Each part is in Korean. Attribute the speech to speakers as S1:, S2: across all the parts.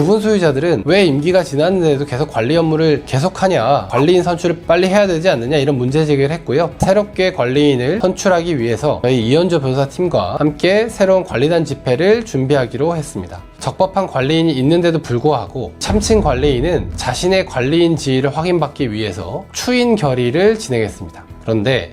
S1: 구분 소유자들은 왜 임기가 지났는데도 계속 관리 업무를 계속하냐, 관리인 선출을 빨리 해야 되지 않느냐, 이런 문제 제기를 했고요. 새롭게 관리인을 선출하기 위해서 저희 이현조 변호사팀과 함께 새로운 관리단 집회를 준비하기로 했습니다. 적법한 관리인이 있는데도 불구하고 참칭 관리인은 자신의 관리인 지위를 확인받기 위해서 추인 결의를 진행했습니다. 그런데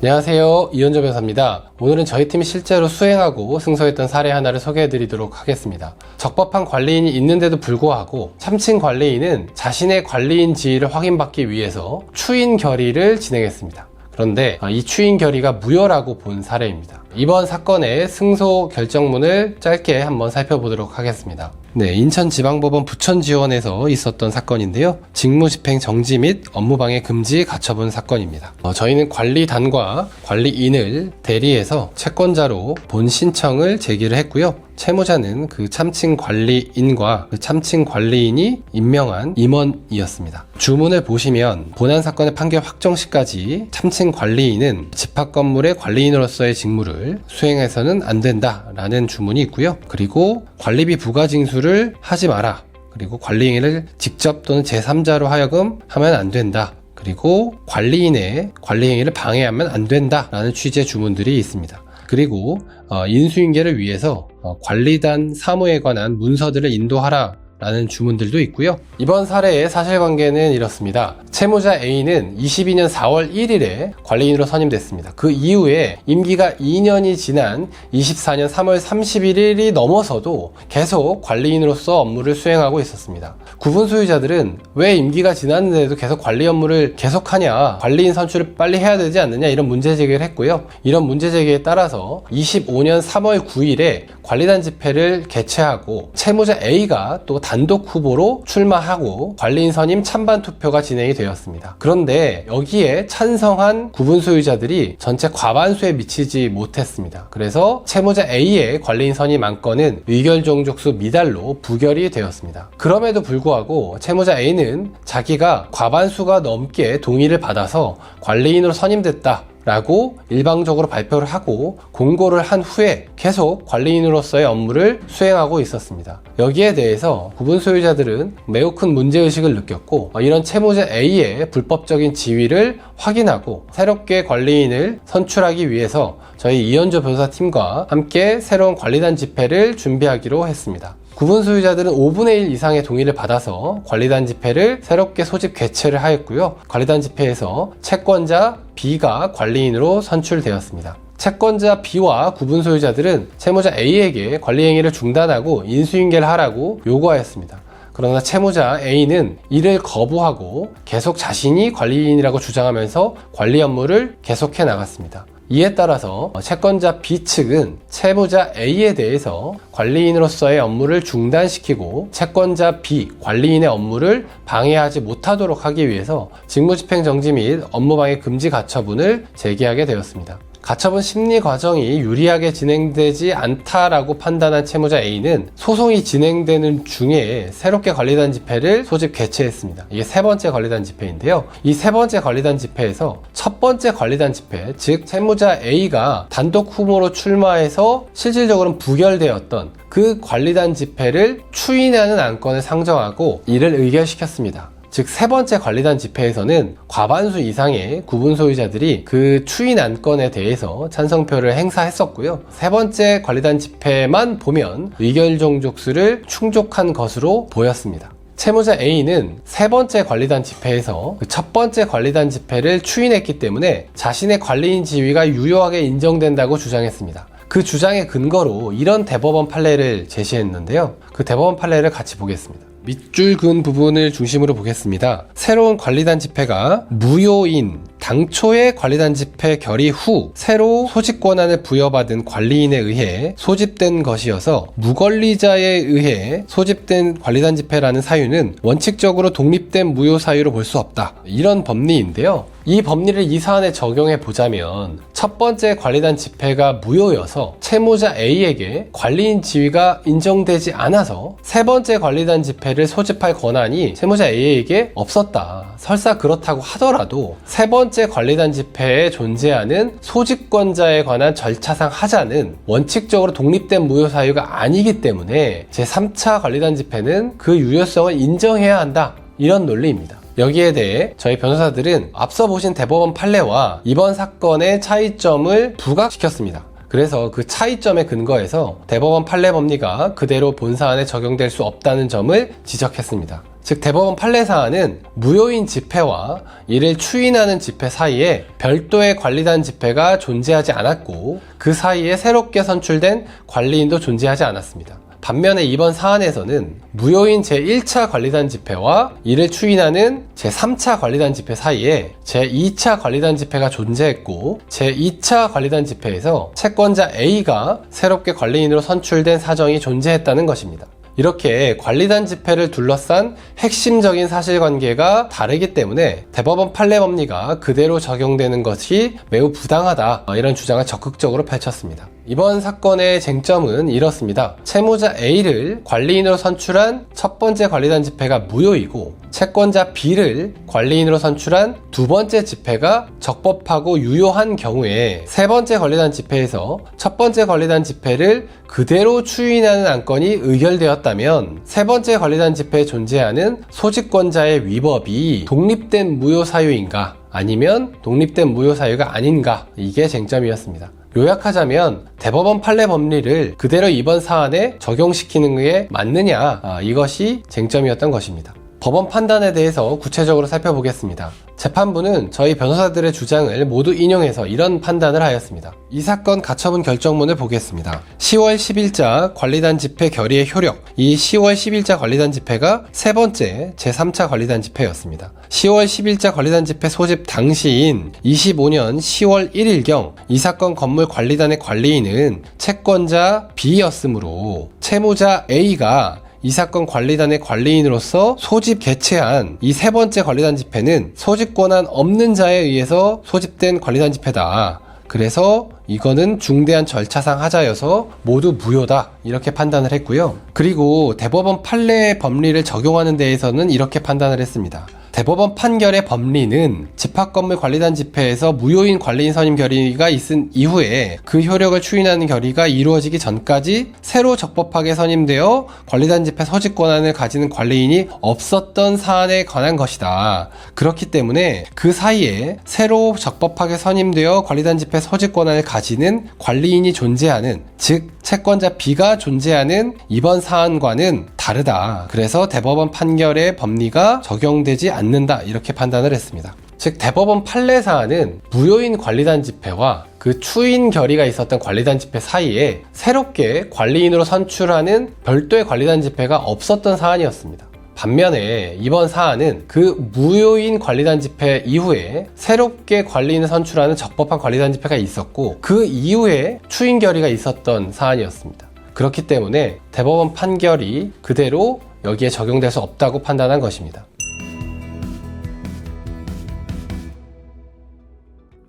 S1: 안녕하세요, 이현조 변호사입니다. 오늘은 저희 팀이 실제로 수행하고 승소했던 사례 하나를 소개해 드리도록 하겠습니다. 적법한 관리인이 있는데도 불구하고 참칭 관리인은 자신의 관리인 지위를 확인받기 위해서 추인 결의를 진행했습니다. 그런데 이 추인 결의가 무효라고 본 사례입니다. 이번 사건의 승소 결정문을 짧게 한번 살펴보도록 하겠습니다. 인천지방법원 부천지원에서 있었던 사건인데요. 직무집행 정지 및 업무방해 금지 가처분 사건입니다. 저희는 관리단과 관리인을 대리해서 채권자로 본 신청을 제기를 했고요. 채무자는 그 참칭 관리인과 그 참칭 관리인이 임명한 임원이었습니다. 주문을 보시면 본안 사건의 판결 확정 시까지 참칭 관리인은 집합 건물의 관리인으로서의 직무를 수행해서는 안 된다라는 주문이 있고요. 그리고 관리비 부과 징수를 하지 마라. 그리고 관리행위를 직접 또는 제3자로 하여금 하면 안 된다. 그리고 관리인의 관리행위를 방해하면 안 된다라는 취지의 주문들이 있습니다. 그리고 인수인계를 위해서 관리단 사무에 관한 문서들을 인도하라 라는 주문들도 있고요. 이번 사례의 사실관계는 이렇습니다. 채무자 A는 22년 4월 1일에 관리인으로 선임됐습니다. 그 이후에 임기가 2년이 지난 24년 3월 31일이 넘어서도 계속 관리인으로서 업무를 수행하고 있었습니다. 구분 소유자들은 왜 임기가 지났는데도 계속 관리 업무를 계속하냐, 관리인 선출을 빨리 해야 되지 않느냐, 이런 문제 제기를 했고요. 이런 문제 제기에 따라서 25년 3월 9일에 관리단 집회를 개최하고 채무자 A가 또 단독 후보로 출마하고 관리인 선임 찬반 투표가 진행이 되었습니다. 그런데 여기에 찬성한 구분 소유자들이 전체 과반수에 미치지 못했습니다. 그래서 채무자 A의 관리인 선임 안건은 의결 종족수 미달로 부결이 되었습니다. 그럼에도 불구하고 채무자 A는 자기가 과반수가 넘게 동의를 받아서 관리인으로 선임됐다 라고 일방적으로 발표를 하고 공고를 한 후에 계속 관리인으로서의 업무를 수행하고 있었습니다. 여기에 대해서 구분 소유자들은 매우 큰 문제의식을 느꼈고 이런 채무자 A의 불법적인 지위를 확인하고 새롭게 관리인을 선출하기 위해서 저희 이현조 변호사팀과 함께 새로운 관리단 집회를 준비하기로 했습니다. 구분 소유자들은 5분의 1 이상의 동의를 받아서 관리단 집회를 새롭게 소집 개최를 하였고요. 관리단 집회에서 채권자 B가 관리인으로 선출되었습니다. 채권자 B와 구분 소유자들은 채무자 A에게 관리 행위를 중단하고 인수인계를 하라고 요구하였습니다. 그러나 채무자 A는 이를 거부하고 계속 자신이 관리인이라고 주장하면서 관리 업무를 계속해 나갔습니다. 이에 따라서 채권자 B 측은 채무자 A에 대해서 관리인으로서의 업무를 중단시키고 채권자 B 관리인의 업무를 방해하지 못하도록 하기 위해서 직무집행정지 및 업무방해 금지 가처분을 제기하게 되었습니다. 가처분 심리 과정이 유리하게 진행되지 않다라고 판단한 채무자 A는 소송이 진행되는 중에 새롭게 관리단 집회를 소집 개최했습니다. 이게 세 번째 관리단 집회인데요. 이 세 번째 관리단 집회에서 첫 번째 관리단 집회, 즉 채무자 A가 단독 후보로 출마해서 실질적으로는 부결되었던 그 관리단 집회를 추인하는 안건을 상정하고 이를 의결시켰습니다. 즉 세 번째 관리단 집회에서는 과반수 이상의 구분 소유자들이 그 추인 안건에 대해서 찬성표를 행사했었고요. 세 번째 관리단 집회만 보면 의결 종족수를 충족한 것으로 보였습니다. 채무자 A는 세 번째 관리단 집회에서 첫 번째 관리단 집회를 추인했기 때문에 자신의 관리인 지위가 유효하게 인정된다고 주장했습니다. 그 주장의 근거로 이런 대법원 판례를 제시했는데요. 그 대법원 판례를 같이 보겠습니다. 밑줄 그은 부분을 중심으로 보겠습니다. 새로운 관리단 집회가 무효인 당초의 관리단 집회 결의 후 새로 소집 권한을 부여받은 관리인에 의해 소집된 것이어서 무권리자에 의해 소집된 관리단 집회라는 사유는 원칙적으로 독립된 무효 사유로 볼 수 없다. 이런 법리인데요. 이 법리를 이 사안에 적용해 보자면 첫 번째 관리단 집회가 무효여서 채무자 A에게 관리인 지위가 인정되지 않아서 세 번째 관리단 집회를 소집할 권한이 채무자 A에게 없었다. 설사 그렇다고 하더라도 세 번째 관리단 집회에 존재하는 소집권자에 관한 절차상 하자는 원칙적으로 독립된 무효 사유가 아니기 때문에 제3차 관리단 집회는 그 유효성을 인정해야 한다. 이런 논리입니다. 여기에 대해 저희 변호사들은 앞서 보신 대법원 판례와 이번 사건의 차이점을 부각시켰습니다. 그래서 그 차이점에 근거해서 대법원 판례 법리가 그대로 본 사안에 적용될 수 없다는 점을 지적했습니다. 즉 대법원 판례 사안은 무효인 집회와 이를 추인하는 집회 사이에 별도의 관리단 집회가 존재하지 않았고 그 사이에 새롭게 선출된 관리인도 존재하지 않았습니다. 반면에 이번 사안에서는 무효인 제1차 관리단 집회와 이를 추인하는 제3차 관리단 집회 사이에 제2차 관리단 집회가 존재했고 제2차 관리단 집회에서 채권자 A가 새롭게 관리인으로 선출된 사정이 존재했다는 것입니다. 이렇게 관리단 집회를 둘러싼 핵심적인 사실관계가 다르기 때문에 대법원 판례 법리가 그대로 적용되는 것이 매우 부당하다, 이런 주장을 적극적으로 펼쳤습니다. 이번 사건의 쟁점은 이렇습니다. 채무자 A를 관리인으로 선출한 첫 번째 관리단 집회가 무효이고 채권자 B를 관리인으로 선출한 두 번째 집회가 적법하고 유효한 경우에 세 번째 관리단 집회에서 첫 번째 관리단 집회를 그대로 추인하는 안건이 의결되었다면 세 번째 관리단 집회에 존재하는 소집권자의 위법이 독립된 무효 사유인가 아니면 독립된 무효 사유가 아닌가, 이게 쟁점이었습니다. 요약하자면 대법원 판례 법리를 그대로 이번 사안에 적용시키는 게 맞느냐, 이것이 쟁점이었던 것입니다. 법원 판단에 대해서 구체적으로 살펴보겠습니다. 재판부는 저희 변호사들의 주장을 모두 인용해서 이런 판단을 하였습니다. 이 사건 가처분 결정문을 보겠습니다. 10월 10일자 관리단 집회 결의의 효력. 이 10월 10일자 관리단 집회가 세 번째 제3차 관리단 집회였습니다. 10월 10일자 관리단 집회 소집 당시인 25년 10월 1일경 이 사건 건물 관리단의 관리인은 채권자 B였으므로 채무자 A가 이 사건 관리단의 관리인으로서 소집 개최한 이 세 번째 관리단 집회는 소집 권한 없는 자에 의해서 소집된 관리단 집회다. 그래서 이거는 중대한 절차상 하자여서 모두 무효다, 이렇게 판단을 했고요. 그리고 대법원 판례 법리를 적용하는 데에서는 이렇게 판단을 했습니다. 대법원 판결의 법리는 집합건물 관리단 집회에서 무효인 관리인 선임 결의가 있은 이후에 그 효력을 추인하는 결의가 이루어지기 전까지 새로 적법하게 선임되어 관리단 집회 소집 권한을 가지는 관리인이 없었던 사안에 관한 것이다. 그렇기 때문에 그 사이에 새로 적법하게 선임되어 관리단 집회 소집 권한을 가지는 관리인이 존재하는, 즉 채권자 B가 존재하는 이번 사안과는 다르다. 그래서 대법원 판결의 법리가 적용되지 않는다, 이렇게 판단을 했습니다. 즉 대법원 판례 사안은 무효인 관리단 집회와 그 추인 결의가 있었던 관리단 집회 사이에 새롭게 관리인으로 선출하는 별도의 관리단 집회가 없었던 사안이었습니다. 반면에 이번 사안은 그 무효인 관리단 집회 이후에 새롭게 관리인을 선출하는 적법한 관리단 집회가 있었고 그 이후에 추인 결의가 있었던 사안이었습니다. 그렇기 때문에 대법원 판결이 그대로 여기에 적용될 수 없다고 판단한 것입니다.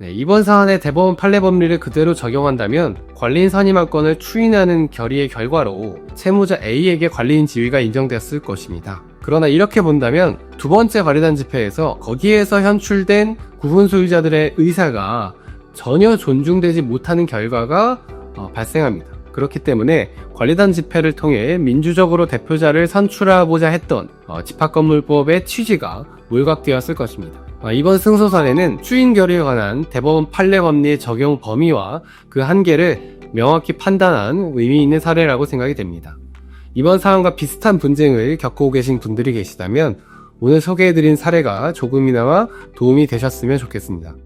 S1: 이번 사안의 대법원 판례 법리를 그대로 적용한다면 관리인 선임한 건을 추인하는 결의의 결과로 채무자 A에게 관리인 지위가 인정됐을 것입니다. 그러나 이렇게 본다면 두 번째 관리단 집회에서 거기에서 현출된 구분 소유자들의 의사가 전혀 존중되지 못하는 결과가 발생합니다. 그렇기 때문에 관리단 집회를 통해 민주적으로 대표자를 선출하고자 했던 집합건물법의 취지가 몰각되었을 것입니다. 이번 승소 사례는 추인 결의에 관한 대법원 판례 법리의 적용 범위와 그 한계를 명확히 판단한 의미 있는 사례라고 생각이 됩니다. 이번 사안과 비슷한 분쟁을 겪고 계신 분들이 계시다면 오늘 소개해드린 사례가 조금이나마 도움이 되셨으면 좋겠습니다.